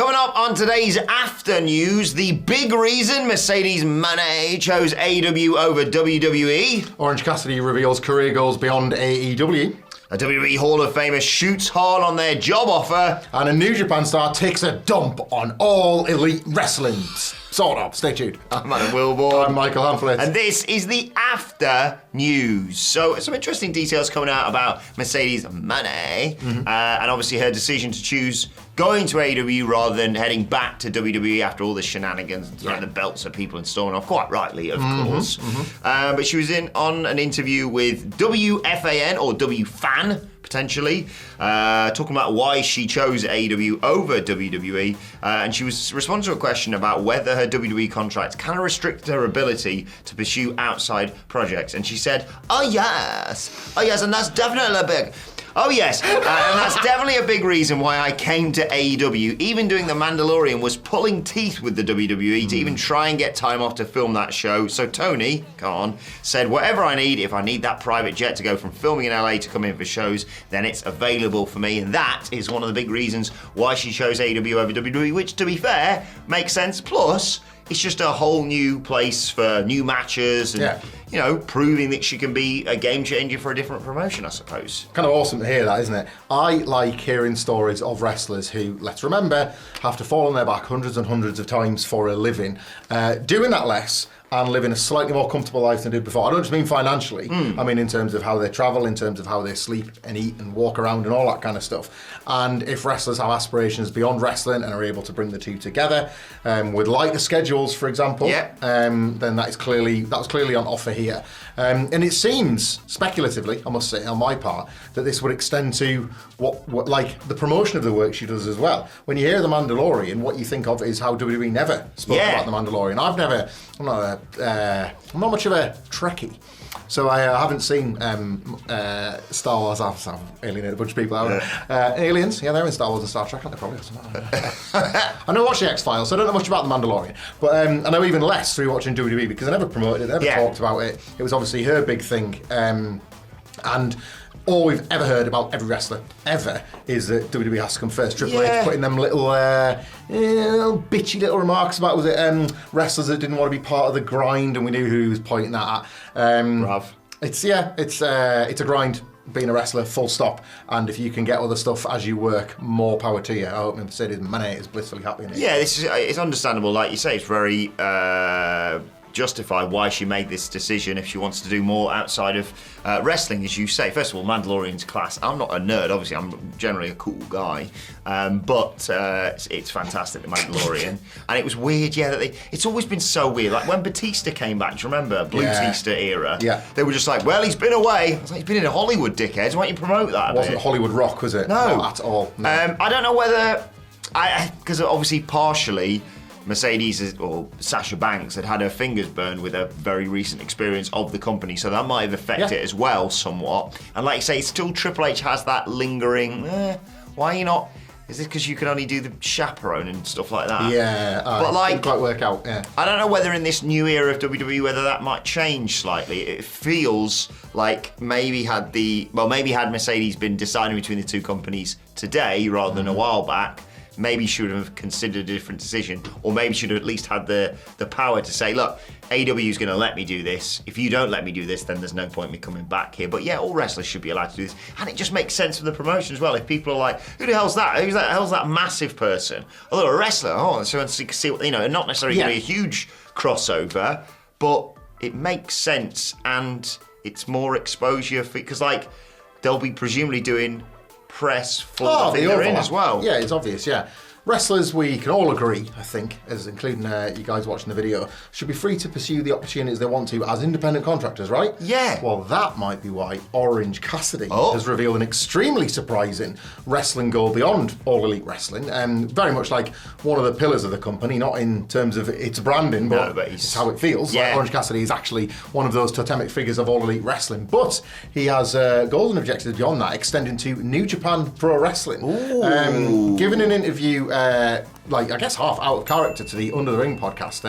Coming up on today's After News, the big reason Mercedes Mone chose AEW over WWE. Orange Cassidy reveals career goals beyond AEW. A WWE Hall of Famer shoots hard on their job offer. And a New Japan star takes a dump on All Elite Wrestling. Sort of. Stay tuned. I'm Adam Wilborn. I'm Michael Hamflett. And this is the After News. So some interesting details coming out about Mercedes Mone. And obviously her decision to choose going to AEW rather than heading back to WWE after all the shenanigans and throwing the belts at people and storming off. Quite rightly, of course. But she was on an interview with WFAN or WFAN, potentially, talking about why she chose AEW over WWE, and she was responding to a question about whether her WWE contract kind of restricted her ability to pursue outside projects, and she said, oh yes, and that's definitely a big... Oh yes, and that's definitely a big reason why I came to AEW. Even doing The Mandalorian was pulling teeth with the WWE to even try and get time off to film that show. So Tony, said whatever I need, if I need that private jet to go from filming in LA to come in for shows, then it's available for me. And that is one of the big reasons why she chose AEW over WWE, which to be fair, makes sense. Plus, it's just a whole new place for new matches and, proving that she can be a game changer for a different promotion, I suppose. Kind of awesome to hear that, isn't it? I like hearing stories of wrestlers who, let's remember, have to fall on their back hundreds and hundreds of times for a living, doing that less and living a slightly more comfortable life than they did before. I don't just mean financially. I mean in terms of how they travel, in terms of how they sleep and eat and walk around and all that kind of stuff. And if wrestlers have aspirations beyond wrestling and are able to bring the two together with lighter schedules, for example, then that was clearly on offer here. And it seems, speculatively, I must say, on my part, that this would extend to what like the promotion of the work she does as well. When you hear The Mandalorian, what you think of is how WWE never spoke about The Mandalorian. I'm not much of a Trekkie, so I haven't seen Star Wars. I've alienated a bunch of people out. Aliens, they're in Star Wars and Star Trek, aren't they? Probably. I know watch the X-Files, so I don't know much about The Mandalorian, but I know even less through watching WWE because I never promoted it, never talked about it. It was obviously her big thing, and all we've ever heard about every wrestler ever is that WWE has to come first. Triple H putting them little bitchy little remarks about wrestlers that didn't want to be part of the grind, and we knew who he was pointing that at. Rav. It's a grind being a wrestler, full stop. And if you can get other stuff as you work, more power to you. I hope Mercedes Mone is blissfully happy in it. Yeah, it's understandable. Like you say, it's very justify why she made this decision if she wants to do more outside of wrestling, as you say. First of all, Mandalorian's class. I'm not a nerd, obviously. I'm generally a cool guy, but it's fantastic, The Mandalorian. And it was weird, that it's always been so weird. Like when Batista came back, do you remember? Blue Batista era. Yeah. They were just like, well, he's been away. I was like, he's been in Hollywood, dickheads. Why don't you promote that? It wasn't Hollywood Rock, was it? No. Not at all. No. I don't know whether... Because obviously partially... Mercedes or Sasha Banks had her fingers burned with a very recent experience of the company, so that might have affected it as well somewhat. And like you say, still Triple H has that lingering, why are you not... Is this because you can only do the chaperone and stuff like that? Yeah, but like, didn't quite work out, I don't know whether in this new era of WWE, whether that might change slightly. It feels like maybe had Mercedes been deciding between the two companies today rather than a while back, maybe she would have considered a different decision, or maybe she would have at least had the power to say, look, AEW is going to let me do this. If you don't let me do this, then there's no point in me coming back here. But all wrestlers should be allowed to do this. And it just makes sense for the promotion as well. If people are like, who the hell's that? Who's that massive person? Although a wrestler, so you can see what, not necessarily going to be a huge crossover, but it makes sense and it's more exposure because they'll be presumably doing press for the thing they're in as well. Yeah, it's obvious, Wrestlers, we can all agree, I think, as including you guys watching the video, should be free to pursue the opportunities they want to as independent contractors, right? Yeah. Well, that might be why Orange Cassidy has revealed an extremely surprising wrestling goal beyond All Elite Wrestling, and very much like one of the pillars of the company, not in terms of its branding, but it's how it feels. Yeah. Like Orange Cassidy is actually one of those totemic figures of All Elite Wrestling, but he has goals and objectives beyond that, extending to New Japan Pro Wrestling. Given an interview I guess half out of character to the Under the Ring podcast.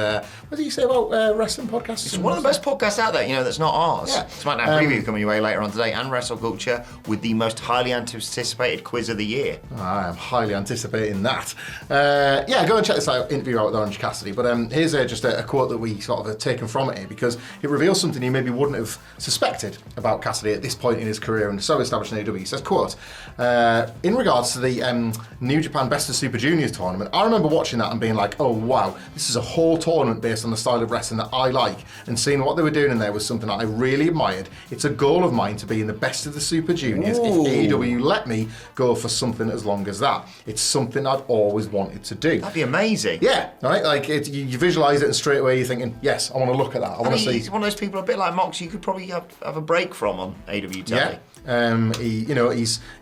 What did you say about wrestling podcasts? It's one of the best podcasts out there, that's not ours. Yeah. SmackDown Preview coming your way later on today, and Wrestle Culture with the most highly anticipated quiz of the year. I am highly anticipating that. Go and check this interview out with Orange Cassidy. But here's just a quote that we sort of have taken from it here, because it reveals something you maybe wouldn't have suspected about Cassidy at this point in his career and so established in AEW. He says, quote, in regards to the New Japan Best of Super Juniors tournament, I remember watching that and being like, oh wow, this is a whole tournament based on the style of wrestling that I like, and seeing what they were doing in there was something that I really admired. It's a goal of mine to be in the best of the Super Juniors. Ooh. If AEW let me go for something as long as that. It's something I've always wanted to do. That'd be amazing. Yeah, right? Like, you visualise it and straight away you're thinking, yes, I want to look at that. I want to see. He's one of those people, a bit like Mox, you could probably have a break from on AEW telly. Yeah.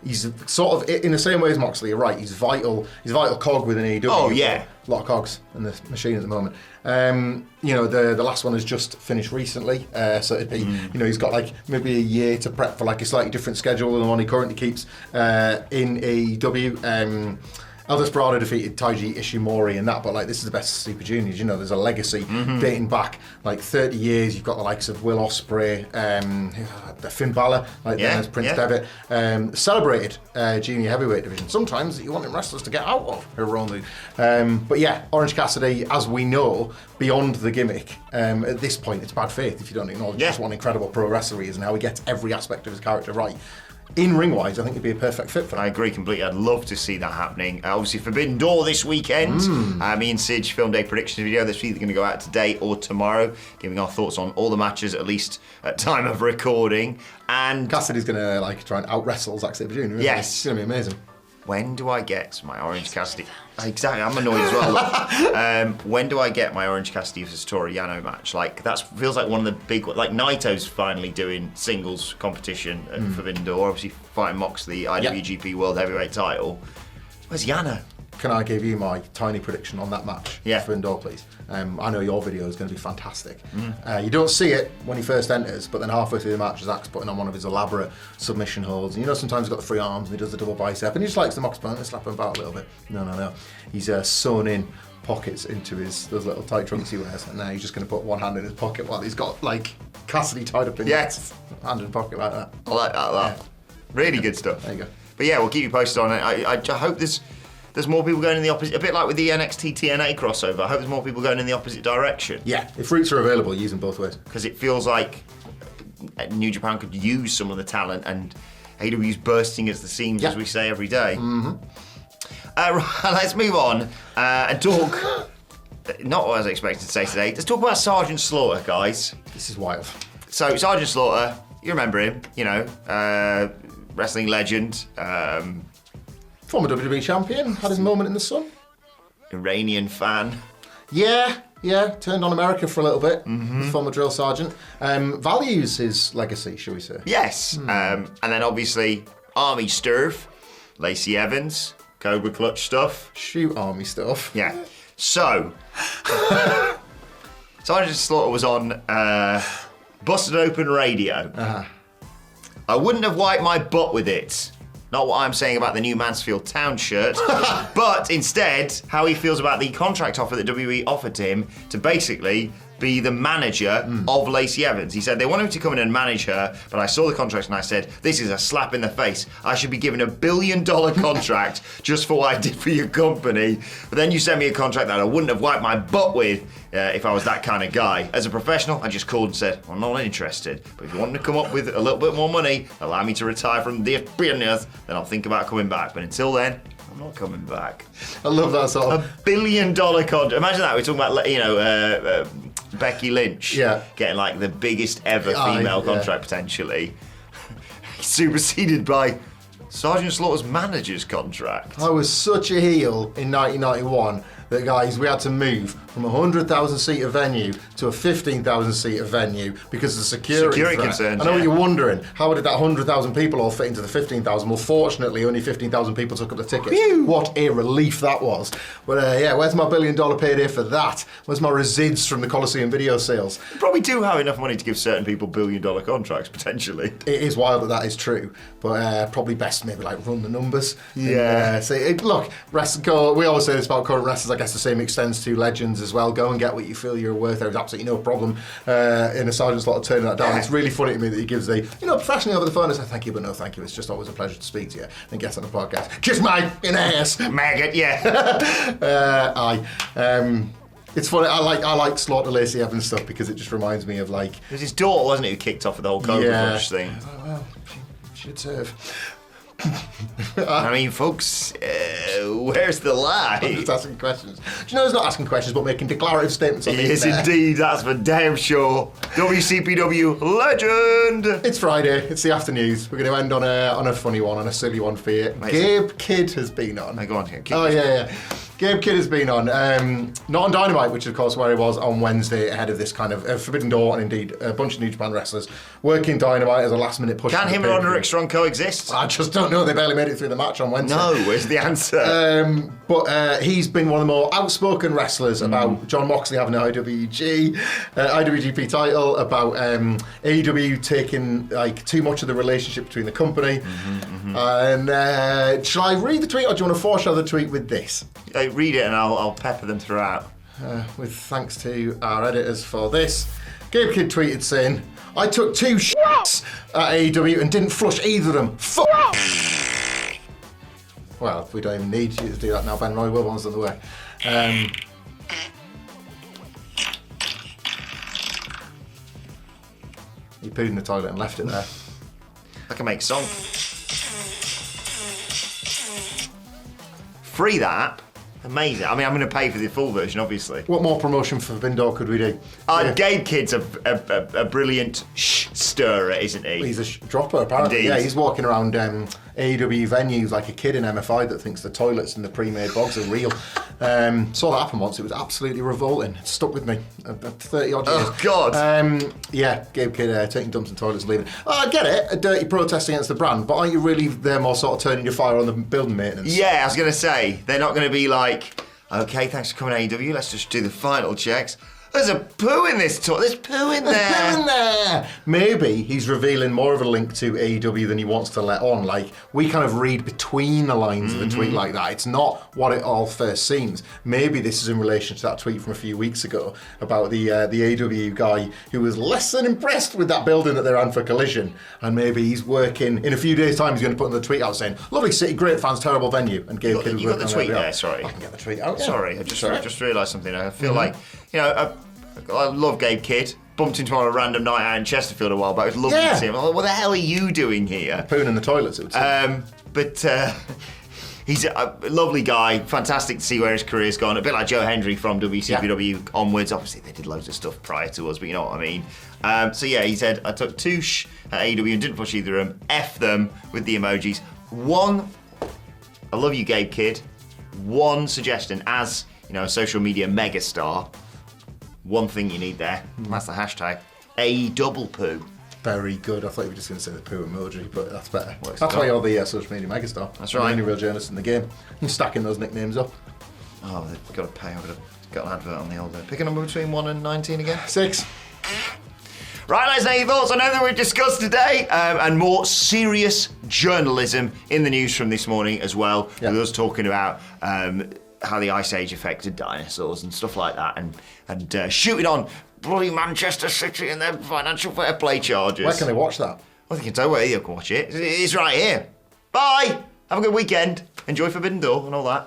He's sort of in the same way as Moxley. You're right. He's a vital cog within AEW. Oh yeah, a lot of cogs in the machine at the moment. The last one has just finished recently, so it'd be he's got like maybe a year to prep for like a slightly different schedule than the one he currently keeps in AEW. El Desperado defeated Taiji Ishimori and that, but like this is the best of Super Juniors. There's a legacy dating back like 30 years. You've got the likes of Will Ospreay, the Finn Balor, there's Prince Devitt, celebrated junior heavyweight division. Sometimes that you want wrestlers to get out of erroneously. But yeah, Orange Cassidy, as we know, beyond the gimmick, at this point it's bad faith if you don't acknowledge just what an incredible pro wrestler he is and how he gets every aspect of his character right. In ring-wise, I think he'd be a perfect fit for that. I agree completely. I'd love to see that happening. Obviously, Forbidden Door this weekend. Me and Sidge filmed a predictions video that's either going to go out today or tomorrow, giving our thoughts on all the matches, at least at time of recording. And Cassidy's going to try and out-wrestle Zack Sabre Jr. Yes. It's going to be amazing. When do I get my Orange Cassidy? Exactly, I'm annoyed as well. When do I get my Orange Cassidy vs Toru Yano match? That feels like one of the big, like Naito's finally doing singles competition at Forbidden Door, obviously fighting Moxley, IWGP World Heavyweight title. Where's Yano? Can I give you my tiny prediction on that match? Yeah. For Indoor, please. I know your video is going to be fantastic. You don't see it when he first enters, but then halfway through the match, Zach's putting on one of his elaborate submission holds. And sometimes he's got the free arms and he does the double bicep, and he just likes the Mox opponent and slap him about a little bit. No. He's sewn in pockets into those little tight trunks he wears, and now he's just going to put one hand in his pocket while he's got Cassidy tied up in his hand in the pocket like that. I like that. Yeah. Really good stuff. There you go. But yeah, we'll keep you posted on it. I hope there's more people going in the opposite, a bit like with the NXT TNA crossover. I hope there's more people going in the opposite direction. Yeah, if routes are available, use them both ways. Because it feels like New Japan could use some of the talent, and AEW's bursting at the seams, as we say every day. Let's move on and talk, not what I was expecting to say today, let's talk about Sergeant Slaughter, guys. This is wild. So, Sergeant Slaughter, you remember him, wrestling legend. Former WWE champion, had his moment in the sun. Iranian fan. Yeah, turned on America for a little bit, former drill sergeant. Values his legacy, shall we say. Yes, and then obviously Army Sturf, Lacey Evans, Cobra Clutch stuff. Shoot Army stuff. Yeah, so Sergeant Slaughter was on Busted Open Radio. I wouldn't have wiped my butt with it. Not what I'm saying about the new Mansfield Town shirt, but instead how he feels about the contract offer that WWE offered to him to basically be the manager of Lacey Evans. He said they wanted him to come in and manage her, but I saw the contract and I said, this is a slap in the face. I should be given $1 billion contract just for what I did for your company. But then you sent me a contract that I wouldn't have wiped my butt with if I was that kind of guy. As a professional, I just called and said, I'm not interested. But if you want me to come up with a little bit more money, allow me to retire from this business, then I'll think about coming back. But until then, I'm not coming back. I love that sort of $1 billion contract. Imagine that. We're talking about, Becky Lynch getting like the biggest ever female contract potentially. Superseded by Sergeant Slaughter's manager's contract. I was such a heel in 1991 that, guys, we had to move from a 100,000 seater venue to a 15,000 seater venue because of the security threat. concerns. I know what you're wondering. How did that 100,000 people all fit into the 15,000? Well, fortunately, only 15,000 people took up the tickets. Phew. What a relief that was. But yeah, where's my $1 billion payday for that? Where's my resids from the Coliseum video sales? You probably do have enough money to give certain people $1 billion contracts, potentially. It is wild that is true, but probably best maybe like run the numbers. Yeah. Look, we always say this about current wrestlers. I guess the same extends to legends as well. Go and get what you feel you're worth. There's absolutely no problem in a sergeant's lot of turning that down. Yeah. It's really funny to me that he gives professionally over the phone and says thank you, but no thank you. It's just always a pleasure to speak to you. And gets on the podcast. Kiss my in the ass, maggot. Yeah. It's funny. I like Slaughter Lacey Evans stuff because it just reminds me of like. It was his daughter, wasn't it, who kicked off with the whole Cobra Clutch thing? Well, she'd serve. I mean, folks, where's the lie? I'm just asking questions. Do you know he's not asking questions but making declarative statements on the Yes, internet? indeed, that's for damn sure. WCPW legend! It's Friday, it's the afternoons. We're going to end on a funny one, on a silly one for you. Amazing. Gabe Kidd has been on. Go on, keep Oh, yeah. Gabe Kidd has been on, not on Dynamite, which of course where he was on Wednesday ahead of this kind of Forbidden Door, and indeed a bunch of New Japan wrestlers working Dynamite as a last minute push. Can him and Roderick Strong coexist? I just don't know, they barely made it through the match on Wednesday. No, where's the answer? But he's been one of the more outspoken wrestlers about John Moxley having an IWGP title, about AEW taking like too much of the relationship between the company. And shall I read the tweet or do you want to foreshadow the tweet with this? Read it and I'll pepper them throughout. With thanks to our editors for this. Gabe Kidd tweeted saying, I took 2 shits at AEW and didn't flush either of them. Fuck! Well, we don't even need you to do that now. Ben Roy Wilbon's on the way. He pooed in the toilet and left it there. I can make a song. Free that app. Amazing. I mean, I'm going to pay for the full version, obviously. What more promotion for Bindor could we do? Gabe Kidd's a brilliant stirrer, isn't he? He's a dropper, apparently. Indeed. Yeah, he's walking around AEW venues like a kid in MFI that thinks the toilets and the pre-made bogs are real. Saw that happen once. It was absolutely revolting. It stuck with me. 30 odd years. Oh, God. Yeah, Gabe Kidd taking dumps in toilets and leaving. I get it, a dirty protest against the brand, but aren't you really there more sort of turning your fire on the building maintenance? Yeah, I was going to say, they're not going to be like, okay, thanks for coming to AEW, let's just do the final checks. There's a poo in this toilet. There's poo in there. There's poo in there. Maybe he's revealing more of a link to AEW than he wants to let on. Like, we kind of read between the lines of a tweet like that. It's not what it all first seems. Maybe this is in relation to that tweet from a few weeks ago about the AEW guy who was less than impressed with that building that they're on for Collision. And maybe he's working, in a few days' time, he's going to put another tweet out saying, lovely city, great fans, terrible venue. And Gabe Kidd was You got working the on tweet that. there, sorry. I can get the tweet out. Yeah. Sorry, I just realised something. I feel like, I love Gabe Kidd. Bumped into him on a random night out in Chesterfield a while back. It was lovely to see him. I'm like, what the hell are you doing here? Pooing in the toilets, it would seem. But he's a lovely guy. Fantastic to see where his career's gone. A bit like Joe Hendry from WCPW onwards. Obviously, they did loads of stuff prior to us, but you know what I mean. So yeah, he said, I took 2 at AEW and didn't push either of them. F them with the emojis. One, I love you, Gabe Kidd. One suggestion as, a social media megastar. One thing you need there, that's the hashtag, A-double-poo. Very good. I thought you were just going to say the poo emoji, but that's better. Works That's well. why you're the social media megastar. That's You're right. the only real journalist in the game. You're stacking those nicknames up. Oh, they've got to pay. I've got an advert on the old pick a number between 1 and 19 again. 6. Right, let's know your thoughts on everything we've discussed today, and more serious journalism in the news from this morning as well, Yeah. with us talking about how the Ice Age affected dinosaurs and stuff like that, and shooting on bloody Manchester City and their financial fair play charges. Where can they watch that? Well, they can tell where you can watch it. It's right here. Bye! Have a good weekend. Enjoy Forbidden Door and all that.